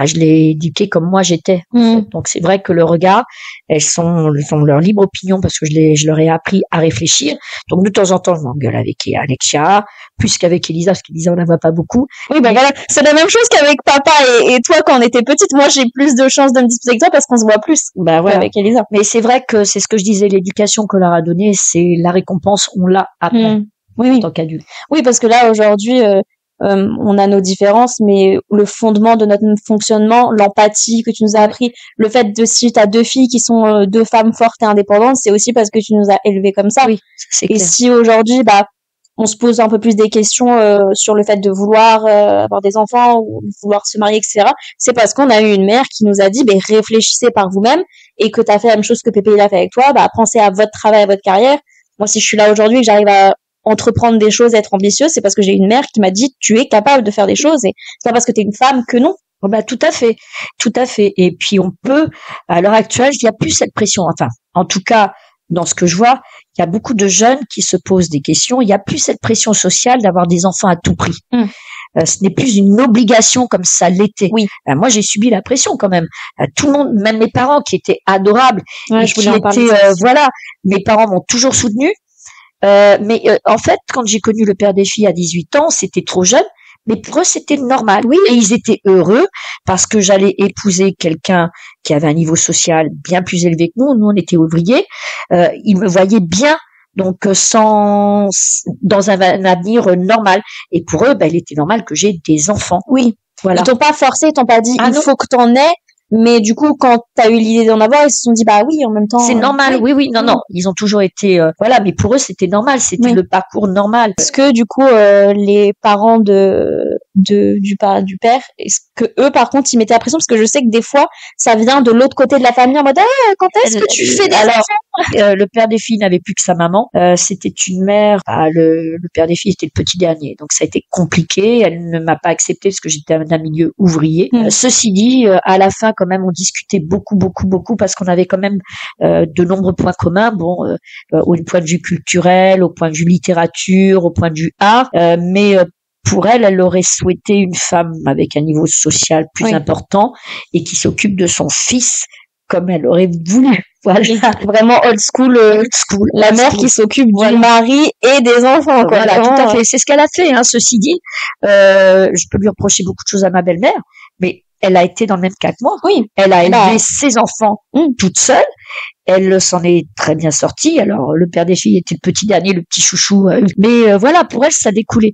S2: je l'ai éduquée comme moi j'étais. En fait. Donc c'est vrai que le regard, elles ont leur libre opinion parce que je leur ai appris à réfléchir. Donc de temps en temps je m'engueule avec Alexia, plus qu'avec Elisa parce qu'Elisa on la voit pas beaucoup.
S1: Oui, voilà, c'est la même chose qu'avec papa et toi quand on était petite. Moi j'ai plus de chances de me disputer avec toi parce qu'on se voit plus.
S2: Voilà. Avec Elisa. Mais c'est vrai que c'est ce que je disais, l'éducation qu'on leur a donnée, c'est la récompense, on l'a après.
S1: Oui.
S2: En tant qu'adulte.
S1: Oui, parce que là aujourd'hui. On a nos différences, mais le fondement de notre fonctionnement, l'empathie que tu nous as appris, le fait de si t'as 2 filles qui sont 2 femmes fortes et indépendantes, c'est aussi parce que tu nous as élevées comme ça.
S2: Oui, c'est clair.
S1: Et si aujourd'hui, on se pose un peu plus des questions sur le fait de vouloir avoir des enfants ou vouloir se marier, etc., c'est parce qu'on a eu une mère qui nous a dit, réfléchissez par vous-même et que t'as fait la même chose que Pépé il a fait avec toi, pensez à votre travail, à votre carrière. Moi, si je suis là aujourd'hui et que j'arrive à entreprendre des choses, être ambitieuse, c'est parce que j'ai une mère qui m'a dit tu es capable de faire des choses et c'est pas parce que t'es une femme que non.
S2: Tout à fait, tout à fait. Et puis on peut, à l'heure actuelle, il n'y a plus cette pression. Enfin, en tout cas, dans ce que je vois, il y a beaucoup de jeunes qui se posent des questions. Il n'y a plus cette pression sociale d'avoir des enfants à tout prix. Ce n'est plus une obligation comme ça l'était.
S1: Oui.
S2: Moi, j'ai subi la pression quand même. Tout le monde, même mes parents qui étaient adorables, et
S1: je voulais en parler.
S2: Mes parents m'ont toujours soutenue. En fait, quand j'ai connu le père des filles à 18 ans, c'était trop jeune, mais pour eux, c'était normal.
S1: Oui.
S2: Et ils étaient heureux parce que j'allais épouser quelqu'un qui avait un niveau social bien plus élevé que nous. Nous, on était ouvriers. Ils me voyaient bien, donc dans un avenir normal. Et pour eux, il était normal que j'ai des enfants.
S1: Oui.
S2: Voilà.
S1: Ils t'ont pas forcé, ils t'ont pas dit il faut que t'en aies. Mais du coup, quand t'as eu l'idée d'en avoir, ils se sont dit oui, en même temps.
S2: C'est normal, oui, non, ils ont toujours été, mais pour eux c'était normal, c'était le parcours normal.
S1: Est-ce que du coup, les parents du père, est-ce que eux, par contre, ils mettaient la pression parce que je sais que des fois, ça vient de l'autre côté de la famille en mode quand est-ce que tu fais des enfants?
S2: Le père des filles n'avait plus que sa maman, c'était une mère. Le père des filles était le petit dernier, donc ça a été compliqué. Elle ne m'a pas accepté parce que j'étais d'un milieu ouvrier. Ceci dit, à la fin quand même on discutait beaucoup parce qu'on avait quand même de nombreux points communs, au point de vue culturel, au point de vue littérature, au point de vue art, mais pour elle aurait souhaité une femme avec un niveau social plus important et qui s'occupe de son fils comme elle aurait voulu.
S1: Voilà, vraiment old school, la mère qui s'occupe du mari et des enfants.
S2: Voilà, tout à fait. C'est ce qu'elle a fait. Ceci dit, je peux lui reprocher beaucoup de choses à ma belle-mère, mais elle a été dans le même cas que moi.
S1: Oui.
S2: Elle a élevé ses enfants toute seule. Elle s'en est très bien sortie. Alors, le père des filles était le petit dernier, le petit chouchou. Mais voilà, pour elle, ça découlait.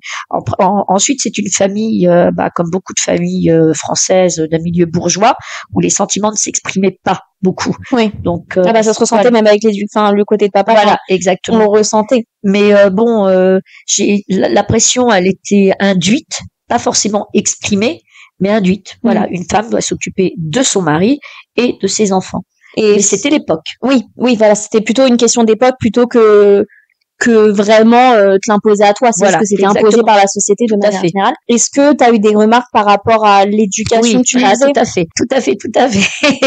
S2: Ensuite, c'est une famille, comme beaucoup de familles françaises d'un milieu bourgeois, où les sentiments ne s'exprimaient pas beaucoup.
S1: Oui.
S2: Donc,
S1: ça se ressentait même avec le côté de papa.
S2: Voilà, exactement.
S1: On le ressentait.
S2: Mais la pression, elle était induite, pas forcément exprimée, mais induite. Voilà, une femme doit s'occuper de son mari et de ses enfants. Mais c'était l'époque.
S1: Oui, voilà, c'était plutôt une question d'époque plutôt que vraiment te l'imposer à toi. C'est ce que c'était imposé par la société de manière générale. Est-ce que tu as eu des remarques par rapport à l'éducation que tu faisais?
S2: Tout à fait.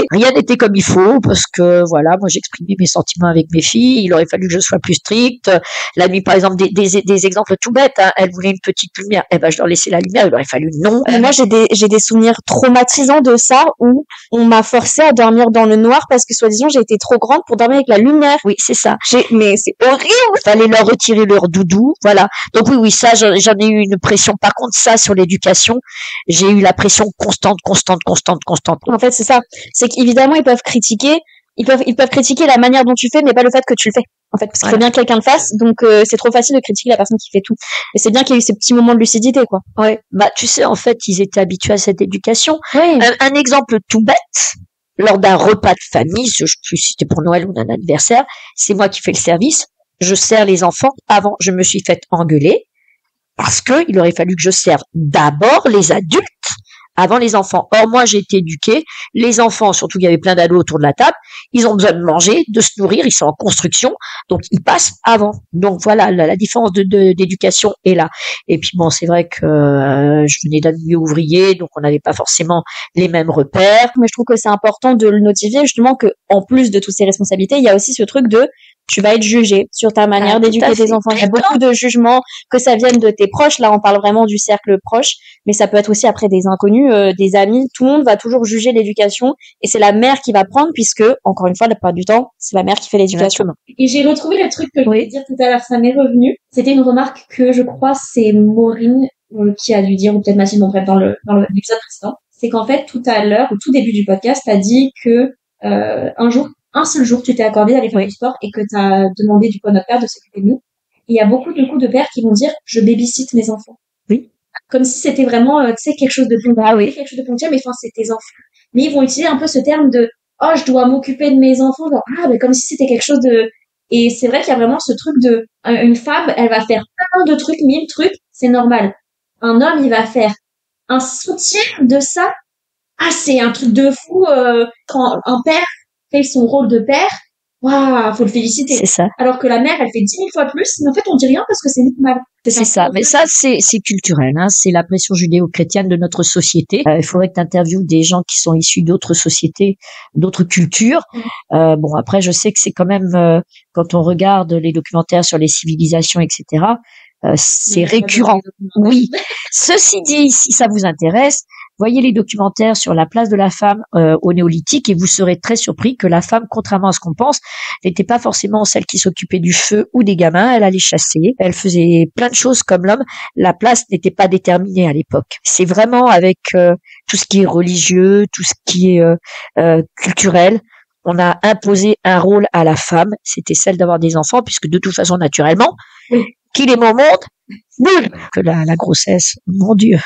S2: Rien n'était comme il faut parce que voilà, moi j'exprimais mes sentiments avec mes filles. Il aurait fallu que je sois plus stricte. La nuit, par exemple, des exemples tout bêtes. Hein. Elle voulait une petite lumière. Je leur laissais la lumière. Il aurait fallu non.
S1: Moi, j'ai des souvenirs traumatisants de ça où on m'a forcé à dormir dans le noir parce que soi-disant j'ai été trop grande pour dormir avec la lumière.
S2: Oui, c'est ça.
S1: Mais c'est horrible.
S2: Fallait leur retirer leur doudou, voilà. Donc oui, ça, j'en ai eu une pression. Par contre, ça, sur l'éducation, j'ai eu la pression constante.
S1: En fait, c'est ça. C'est qu'évidemment, ils peuvent critiquer la manière dont tu fais, mais pas le fait que tu le fais. En fait, parce qu'il faut bien que quelqu'un le fasse. Donc, c'est trop facile de critiquer la personne qui fait tout. Mais c'est bien qu'il y ait eu ces petits moments de lucidité, quoi.
S2: Ouais. Tu sais, en fait, ils étaient habitués à cette éducation.
S1: Oui.
S2: Un exemple tout bête. Lors d'un repas de famille, je sais plus si c'était pour Noël ou un anniversaire, c'est moi qui fais le service. Je sers les enfants avant. Je me suis faite engueuler parce que il aurait fallu que je serve d'abord les adultes avant les enfants. Or, moi, j'ai été éduquée. Les enfants, surtout qu'il y avait plein d'ados autour de la table, ils ont besoin de manger, de se nourrir, ils sont en construction, donc ils passent avant. Donc voilà, la différence d'éducation est là. Et puis bon, c'est vrai que je venais d'un milieu ouvrier, donc on n'avait pas forcément les mêmes repères.
S1: Mais je trouve que c'est important de le notifier, justement, que en plus de toutes ces responsabilités, il y a aussi ce truc de tu vas être jugé sur ta manière d'éduquer tes enfants. Il y a beaucoup de jugements, que ça vienne de tes proches. Là, on parle vraiment du cercle proche, mais ça peut être aussi après des inconnus, des amis. Tout le monde va toujours juger l'éducation, et c'est la mère qui va prendre, puisque, encore une fois, la plupart du temps, c'est la mère qui fait l'éducation.
S3: Et j'ai retrouvé le truc que je voulais dire tout à l'heure, ça m'est revenu. C'était une remarque que je crois c'est Maureen qui a dû dire, ou peut-être Mathilde, bref, dans l'épisode précédent. C'est qu'en fait, tout à l'heure, au tout début du podcast, t'as dit que un seul jour, tu t'es accordé d'aller faire du sport et que t'as demandé du coup à notre père de s'occuper de nous. Et il y a beaucoup de pères qui vont dire, je babysitte mes enfants.
S2: Oui.
S3: Comme si c'était vraiment, tu sais, quelque chose de quelque chose de ponctuel, mais enfin, c'est tes enfants. Mais ils vont utiliser un peu ce terme de, oh, je dois m'occuper de mes enfants, genre, comme si c'était quelque chose de, et c'est vrai qu'il y a vraiment ce truc de, une femme, elle va faire plein de trucs, 1000 trucs, c'est normal. Un homme, il va faire un soutien de ça. C'est un truc de fou, quand un père fait son rôle de père, waouh, faut le féliciter.
S2: C'est ça.
S3: Alors que la mère, elle fait 10 000 fois plus, mais en fait, on dit rien parce que c'est normal.
S2: C'est ça. Mais ça, c'est culturel, hein. C'est la pression judéo-chrétienne de notre société. Il faudrait que tu interviewes des gens qui sont issus d'autres sociétés, d'autres cultures. Bon, après, je sais que c'est quand même, quand on regarde les documentaires sur les civilisations, etc., c'est récurrent. Oui. Ceci dit, si ça vous intéresse, voyez les documentaires sur la place de la femme au néolithique et vous serez très surpris que la femme, contrairement à ce qu'on pense, n'était pas forcément celle qui s'occupait du feu ou des gamins. Elle allait chasser, elle faisait plein de choses comme l'homme. La place n'était pas déterminée à l'époque. C'est vraiment avec tout ce qui est religieux, tout ce qui est culturel. On a imposé un rôle à la femme, c'était celle d'avoir des enfants, puisque de toute façon, naturellement, qu'il est mon monde, que la grossesse, mon Dieu.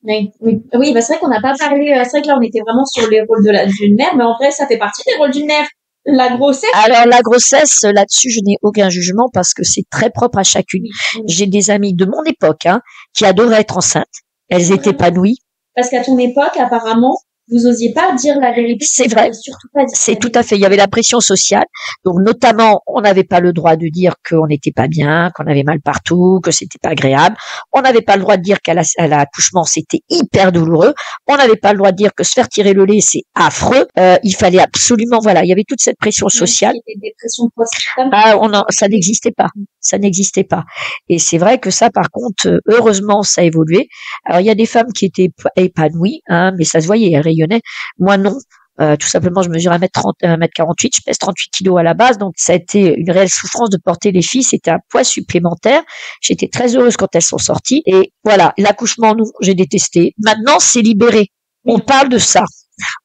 S3: Oui, c'est vrai qu'on n'a pas parlé, c'est vrai que là, on était vraiment sur les rôles d'une mère, mais en vrai, ça fait partie des rôles d'une mère. La grossesse.
S2: Alors, la grossesse, là-dessus, je n'ai aucun jugement parce que c'est très propre à chacune. J'ai des amies de mon époque, qui adoraient être enceintes. Elles étaient épanouies.
S3: Parce qu'à ton époque, apparemment, vous osiez pas dire la vérité.
S2: C'est vrai.
S3: Surtout pas dire.
S2: C'est tout à fait. Il y avait la pression sociale. Donc, notamment, on n'avait pas le droit de dire qu'on n'était pas bien, qu'on avait mal partout, que c'était pas agréable. On n'avait pas le droit de dire qu'à l'accouchement, c'était hyper douloureux. On n'avait pas le droit de dire que se faire tirer le lait, c'est affreux. Il fallait absolument, il y avait toute cette pression sociale.
S3: Des pressions postpartum.
S2: Ça n'existait pas. Ça n'existait pas. Et c'est vrai que ça, par contre, heureusement, ça a évolué. Alors, il y a des femmes qui étaient épanouies, mais ça se voyait, elles rayonnaient. Moi, non. Tout simplement, je mesure 1m30, 1m48, je pèse 38 kilos à la base, donc ça a été une réelle souffrance de porter les filles, c'était un poids supplémentaire. J'étais très heureuse quand elles sont sorties, et voilà, l'accouchement, non, j'ai détesté. Maintenant, c'est libéré. On parle de ça.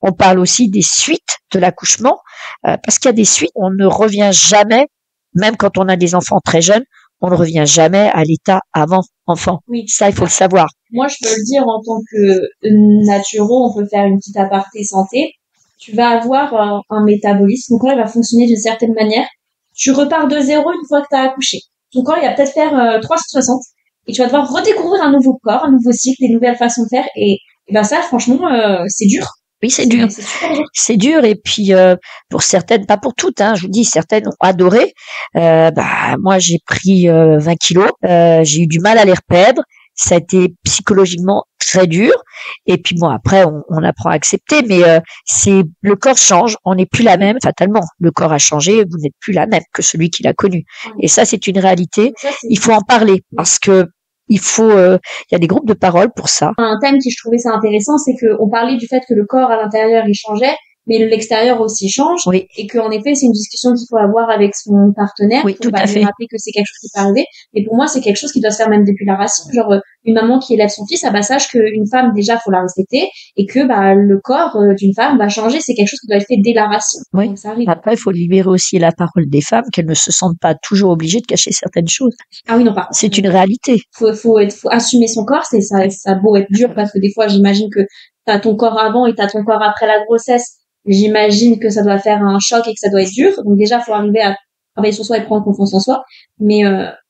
S2: On parle aussi des suites de l'accouchement, parce qu'il y a des suites, on ne revient jamais, même quand on a des enfants très jeunes, on ne revient jamais à l'état avant enfant.
S3: Oui.
S2: Ça, il faut le savoir.
S3: Moi, je peux le dire en tant que naturo, on peut faire une petite aparté santé. Tu vas avoir un métabolisme, ton corps il va fonctionner d'une certaine manière. Tu repars de zéro une fois que tu as accouché. Ton corps il va peut-être faire 360 et tu vas devoir redécouvrir un nouveau corps, un nouveau cycle, des nouvelles façons de faire et ben ça, franchement, c'est dur.
S2: Oui, c'est dur.
S3: C'est super dur.
S2: C'est dur et puis pour certaines, pas pour toutes, hein, je vous dis, certaines ont adoré. Moi, j'ai pris 20 kilos, j'ai eu du mal à les reperdre. Ça a été psychologiquement très dur. Et puis bon, après, on apprend à accepter, mais c'est le corps change. On n'est plus la même, fatalement. Le corps a changé, vous n'êtes plus la même que celui qu'il a connu. Et ça, c'est une réalité.
S3: Ça,
S2: Il faut en parler parce que il y a des groupes de parole pour ça.
S3: Un thème qui je trouvais ça intéressant, c'est que on parlait du fait que le corps à l'intérieur il changeait, mais l'extérieur aussi change,
S2: Oui.
S3: et qu'en effet c'est une discussion qu'il faut avoir avec son partenaire.
S2: Oui,
S3: pour
S2: tout à
S3: lui
S2: fait.
S3: rappeler que c'est quelque chose qui peut arriver. Mais pour moi c'est quelque chose qui doit se faire même depuis la racine. Genre une maman qui élève son fils, sache qu'une femme déjà faut la respecter et que le corps d'une femme va changer. C'est quelque chose qui doit être fait dès la racine.
S2: Oui.
S3: Donc, ça arrive.
S2: Après, il faut libérer aussi la parole des femmes, qu'elles ne se sentent pas toujours obligées de cacher certaines choses.
S3: Ah oui non par contre.
S2: C'est une réalité.
S3: Faut assumer son corps. C'est ça a beau être dur parce que des fois j'imagine que t'as ton corps avant et t'as ton corps après la grossesse. J'imagine que ça doit faire un choc et que ça doit être dur. Donc déjà, faut arriver à travailler sur soi et prendre confiance en soi. Mais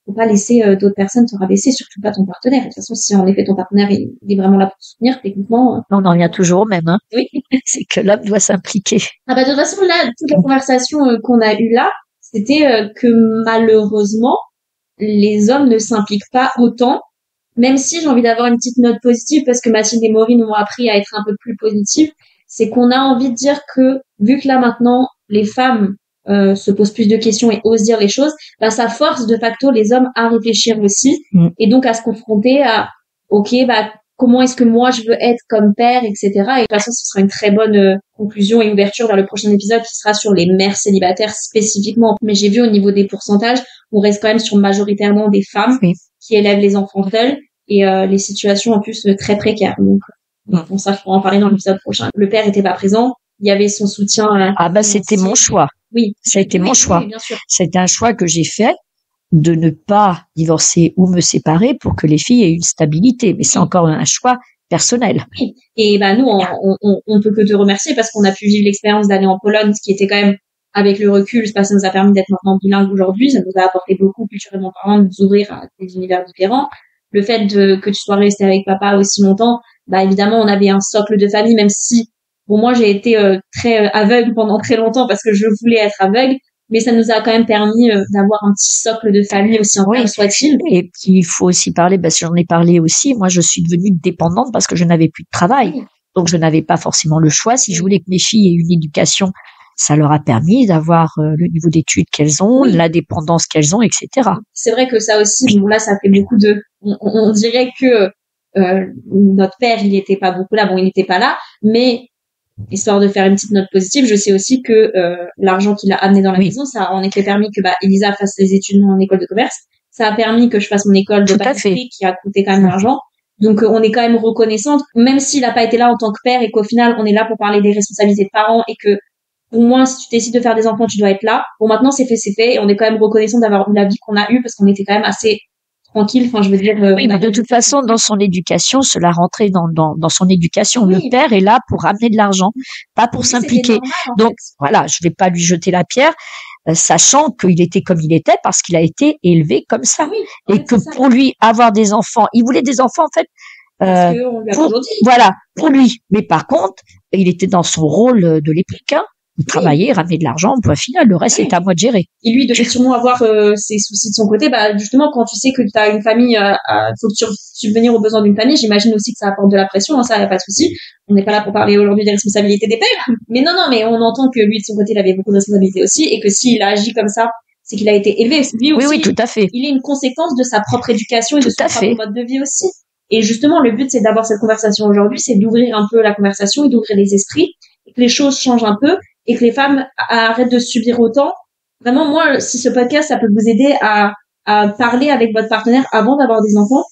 S3: faut pas laisser d'autres personnes te rabaisser, surtout pas ton partenaire. De toute façon, si en effet ton partenaire il est vraiment là pour te soutenir, techniquement.
S2: On en revient toujours au même, hein.
S3: Oui.
S2: C'est que l'homme doit s'impliquer.
S3: De toute façon, là, toute la conversation qu'on a eue là, c'était que malheureusement, les hommes ne s'impliquent pas autant. Même si j'ai envie d'avoir une petite note positive parce que Mathilde et Maureen m'ont appris à être un peu plus positive, c'est qu'on a envie de dire que vu que là maintenant les femmes se posent plus de questions et osent dire les choses, ça force de facto les hommes à réfléchir aussi et donc à se confronter à comment est-ce que moi je veux être comme père, etc. Et de toute façon ce sera une très bonne conclusion et ouverture vers le prochain épisode qui sera sur les mères célibataires spécifiquement. Mais j'ai vu au niveau des pourcentages, on reste quand même sur majoritairement des femmes qui élèvent les enfants seuls et les situations en plus très précaires. Donc bon, ça, je pourrais en parler dans l'épisode prochain. Le père était pas présent. Il y avait son soutien.
S2: C'était mon choix.
S3: Oui.
S2: Ça a été mon choix.
S3: Oui, bien sûr.
S2: C'est un choix que j'ai fait de ne pas divorcer ou me séparer pour que les filles aient une stabilité. Mais c'est encore un choix personnel.
S3: Oui. Et nous, on peut que te remercier parce qu'on a pu vivre l'expérience d'aller en Pologne, ce qui était quand même, avec le recul, ça nous a permis d'être maintenant bilingues aujourd'hui. Ça nous a apporté beaucoup, culturellement parlant, de nous ouvrir à des univers différents. Le fait que tu sois resté avec papa aussi longtemps, évidemment, on avait un socle de famille, même si, moi, j'ai été très aveugle pendant très longtemps parce que je voulais être aveugle, mais ça nous a quand même permis d'avoir un petit socle de famille aussi en soit-il.
S2: Et puis, il faut aussi parler, j'en ai parlé aussi, moi, je suis devenue dépendante parce que je n'avais plus de travail. Oui. Donc, je n'avais pas forcément le choix. Si je voulais que mes filles aient une éducation, ça leur a permis d'avoir le niveau d'études qu'elles ont, la dépendance qu'elles ont, etc.
S3: C'est vrai que ça aussi, là, ça fait beaucoup on dirait que notre père, il n'était pas beaucoup là. Bon, il n'était pas là, mais histoire de faire une petite note positive, je sais aussi que l'argent qu'il a amené dans la maison, ça a en effet permis que Elisa fasse ses études en école de commerce. Ça a permis que je fasse mon école de pâtisserie qui a coûté quand même de l'argent. Donc on est quand même reconnaissante, même s'il n'a pas été là en tant que père et qu'au final on est là pour parler des responsabilités de parents et que pour moi, si tu décides de faire des enfants, tu dois être là. Bon, maintenant c'est fait et on est quand même reconnaissant d'avoir eu la vie qu'on a eue parce qu'on était quand même assez tranquille. Enfin, je veux dire.
S2: Oui, mais de toute façon, dans son éducation, cela rentrait dans son éducation. Oui. Le père est là pour ramener de l'argent, pas pour s'impliquer. Donc voilà, je vais pas lui jeter la pierre, sachant qu'il était comme il était parce qu'il a été élevé comme ça et que pour lui avoir des enfants, il voulait des enfants en fait.
S3: Parce qu'on lui a toujours dit.
S2: Voilà, pour lui. Mais par contre, il était dans son rôle de l'époque. Travailler, ramener de l'argent, point final, le reste c'est à moi de gérer.
S3: Et lui devait sûrement avoir ses soucis de son côté. Justement, quand tu sais que tu as une famille, faut que tu subvenir aux besoins d'une famille, j'imagine aussi que ça apporte de la pression, ça y a pas de souci. On n'est pas là pour parler aujourd'hui des responsabilités des pères, mais non, mais on entend que lui de son côté, il avait beaucoup de responsabilités aussi et que s'il a agi comme ça, c'est qu'il a été élevé. Lui aussi,
S2: oui, tout à fait.
S3: Il est une conséquence de sa propre éducation et de son propre mode de vie aussi. Et justement, le but c'est d'avoir cette conversation aujourd'hui, c'est d'ouvrir un peu la conversation et d'ouvrir les esprits et que les choses changent un peu. Et que les femmes arrêtent de subir autant. Vraiment, moi, si ce podcast, ça peut vous aider à parler avec votre partenaire avant d'avoir des enfants,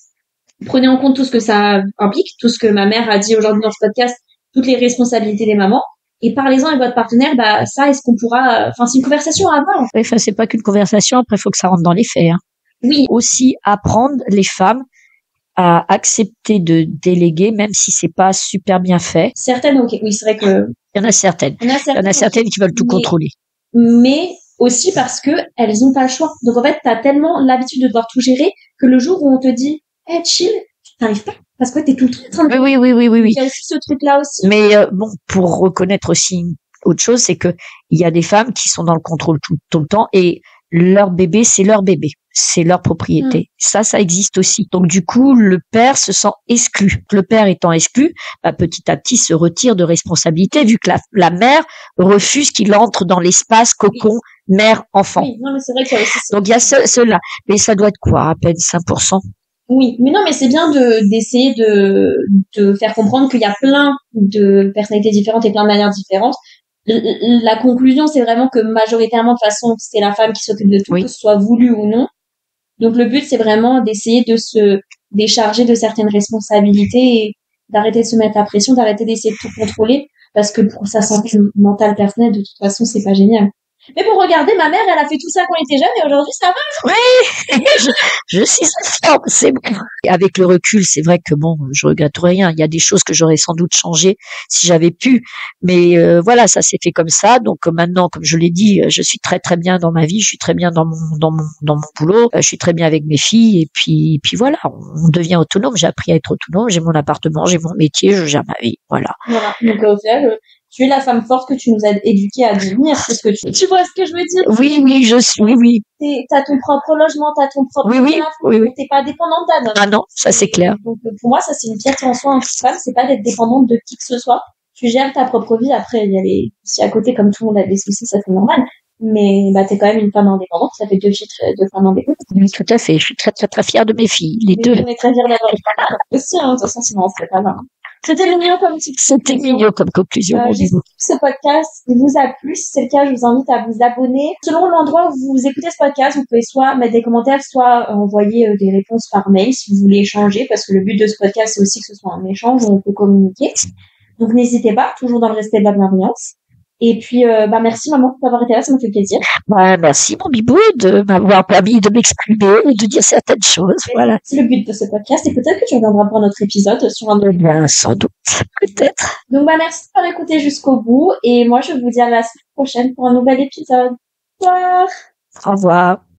S3: prenez en compte tout ce que ça implique, tout ce que ma mère a dit aujourd'hui dans ce podcast, toutes les responsabilités des mamans. Et parlez-en avec votre partenaire, bah, ça, est-ce qu'on pourra, enfin, c'est une conversation à avoir.
S2: Oui, enfin, c'est pas qu'une conversation, après, il faut que ça rentre dans les faits, hein.
S3: Oui.
S2: Aussi, apprendre les femmes à accepter de déléguer, même si c'est pas super bien fait.
S3: Certaines, ok, oui, c'est vrai que.
S2: Il y en a certaines. Il y en a certaines qui veulent tout contrôler.
S3: Mais aussi parce que elles ont pas le choix. Donc, en fait, t'as tellement l'habitude de devoir tout gérer que le jour où on te dit, hey, chill, t'arrives pas. Parce que t'es tout le temps en train de...
S2: Oui.
S3: Il y a aussi ce truc-là aussi.
S2: Mais bon, pour reconnaître aussi autre chose, c'est que il y a des femmes qui sont dans le contrôle tout le temps et leur bébé, c'est leur bébé, c'est leur propriété. Ça existe aussi. Donc du coup, le père se sent exclu. Le père étant exclu, bah, petit à petit se retire de responsabilité vu que la mère refuse qu'il entre dans l'espace cocon mère-enfant.
S3: Oui, non, mais c'est vrai qu'il y a aussi
S2: ça. Donc il y a cela. Mais ça doit être quoi, à peine 5%?
S3: Oui, mais non, mais c'est bien d'essayer de faire comprendre qu'il y a plein de personnalités différentes et plein de manières différentes. La conclusion, c'est vraiment que majoritairement, de toute façon, c'est la femme qui s'occupe de tout, que ce soit voulu ou non. Donc le but, c'est vraiment d'essayer de se décharger de certaines responsabilités et d'arrêter de se mettre la pression, d'arrêter d'essayer de tout contrôler, parce que pour sa santé mentale personnelle, de toute façon, c'est pas génial. Mais pour regarder, ma mère, elle a fait tout ça quand elle était jeune et aujourd'hui, ça va.
S2: Oui, je suis informe, c'est bon. Avec le recul, c'est vrai que bon, je regrette rien. Il y a des choses que j'aurais sans doute changé si j'avais pu. Mais voilà, ça s'est fait comme ça. Donc maintenant, comme je l'ai dit, je suis très très bien dans ma vie. Je suis très bien dans mon boulot. Je suis très bien avec mes filles. Et puis voilà, on devient autonome. J'ai appris à être autonome. J'ai mon appartement, j'ai mon métier, je gère ma vie. Voilà.
S3: Voilà. Donc au final, tu es la femme forte que tu nous as éduquée à devenir, c'est ce que tu vois ce que je veux dire?
S2: Oui, je suis, oui.
S3: T'as ton propre logement, t'as ton propre
S2: oui.
S3: T'es pas dépendante d'un homme.
S2: Ah non, ça c'est clair.
S3: Donc pour moi, ça c'est une fierté en soi en femme, c'est pas d'être dépendante de qui que ce soit. Tu gères ta propre vie, après il y a si à côté comme tout le monde a des soucis, ça c'est normal. Mais bah t'es quand même une femme indépendante, ça fait 2 filles de femmes indépendantes.
S2: Oui, tout à fait, je suis très très très fière de mes filles, les deux.
S3: On est très fiers d'avoir une femme aussi, hein, de toute façon sinon on serait pas là. C'était mignon comme
S2: C'était mignon comme conclusion.
S3: J'espère que ce podcast vous a plu. Si c'est le cas, je vous invite à vous abonner. Selon l'endroit où vous écoutez ce podcast, vous pouvez soit mettre des commentaires, soit envoyer des réponses par mail si vous voulez échanger, parce que le but de ce podcast, c'est aussi que ce soit un échange où on peut communiquer. Donc n'hésitez pas, toujours dans le respect de la bienveillance. Et puis, merci maman d'avoir été là, ça m'a fait plaisir.
S2: Merci mon bibou de m'avoir permis de m'exprimer et de dire certaines choses. Voilà.
S3: C'est le but de ce podcast et peut-être que tu reviendras pour notre épisode sur un autre.
S2: Bien, sans doute, peut-être.
S3: Donc merci d'avoir écouté jusqu'au bout et moi je vous dis à la semaine prochaine pour un nouvel épisode. Au revoir.
S2: Au revoir.